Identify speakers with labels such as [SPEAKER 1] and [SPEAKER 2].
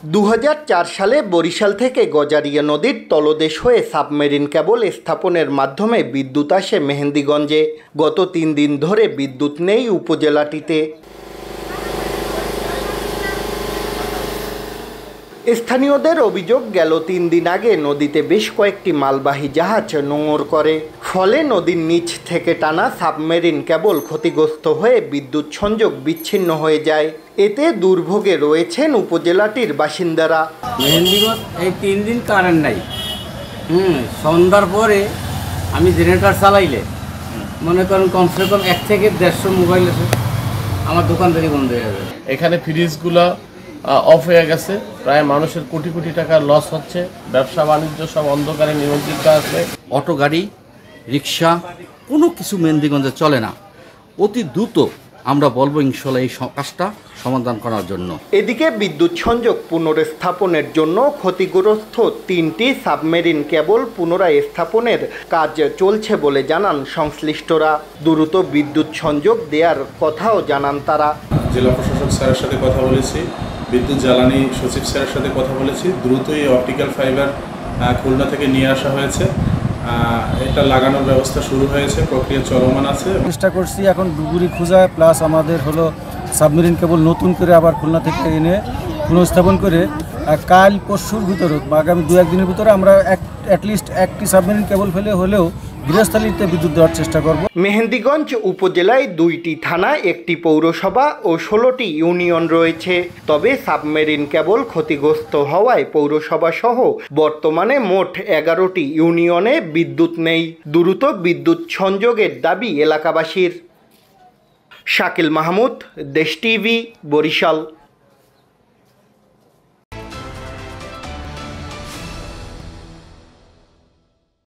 [SPEAKER 1] 2004 সালে বরিশাল থেকে গজারিয়া নদীর তলদেশ হয়ে সাবমেরিন কেবল স্থাপনের মাধ্যমে বিদ্যুৎ আসে মেহেন্দিগঞ্জে। গত 3 দিন ধরে বিদ্যুৎ নেই উপজেলাটিতে। স্থানীয়দের অভিযোগ, গেল 3 দিন আগে নদীতে বেশ কয়েকটি মালবাহী জাহাজ নোঙর করে, ফলে নদীর নিচ থেকে টানা সাবমেরিন কেবল ক্ষতিগ্রস্ত হয়ে বিদ্যুৎ সংযোগ বিচ্ছিন্ন হয়ে যায়। এতে দুর্ভোগে রয়েছেন উপজেলাটির বাসিন্দারা।
[SPEAKER 2] মেহেন্দিগঞ্জ এই 3 দিন কারেন্ট নাই। সন্ধ্যার পরে আমি জেনারেটর চালাইলে মনে করেন কমসে কম 1 থেকে 150 মোবাইল আছে, আমার দোকানদারি বন্ধ হয়ে যাবে।
[SPEAKER 3] এখানে ফ্রিজগুলো অফ হয়ে গেছে, প্রায় মানুষের কোটি কোটি টাকার লস হচ্ছে, ব্যবসা বাণিজ্য সব অন্ধকারে নিমজ্জিত আছে।
[SPEAKER 4] অটো গাড়ি, রিক্সা কোনো কিছু মেহেন্দিগঞ্জে চলে না। অতি দ্রুত আমরা বলবো ইনশাল্লাহ এই কাজটা সমাধান করার জন্য।
[SPEAKER 1] এদিকে বিদ্যুৎ সংযোগ পুনর্স্থাপনের জন্য ক্ষতিগ্রস্ত 3টি সাবমেরিন কেবল পুনরায় স্থাপনের কাজ চলছে বলে জানান সংশ্লিষ্টরা। দ্রুত বিদ্যুৎ সংযোগ দেওয়ার কথাও জানান তারা।
[SPEAKER 5] জেলা প্রশাসক স্যারের সাথে কথা বলেছি, বিদ্যুৎ জ্বালানি সচিব স্যারের সাথে কথা বলেছি। দ্রুতই অপটিক্যাল ফাইবার খুলনা থেকে নিয়ে আসা হয়েছে, এটা লাগানোর ব্যবস্থা শুরু হয়েছে, প্রক্রিয়া চলমান আছে।
[SPEAKER 6] চেষ্টা করছি এখন ডুবুরি খোঁজা, প্লাস আমাদের হলো সাবমেরিন কেবল নতুন করে আবার খুলনা থেকে এনে পুনঃস্থাপন করে কাল পরশুর ভিতরে আগামী 2-1 দিনের ভিতরে আমরা অ্যাটলিস্ট একটি সাবমেরিন কেবল ফেলে হলেও গৃহস্থালিতে বিদ্যুৎ দেওয়ার চেষ্টা করব।
[SPEAKER 1] মেহেন্দিগঞ্জ উপজেলায় 2টি থানা, 1টি পৌরসভা ও 16টি ইউনিয়ন রয়েছে। তবে সাবমেরিন কেবল ক্ষতিগ্রস্ত হওয়ায় পৌরসভা সহ বর্তমানে মোট 11টি ইউনিয়নে বিদ্যুৎ নেই। দ্রুত বিদ্যুৎ সংযোগের দাবি এলাকাবাসীর। শাকিল মাহমুদ, দেশ টিভি, বরিশাল।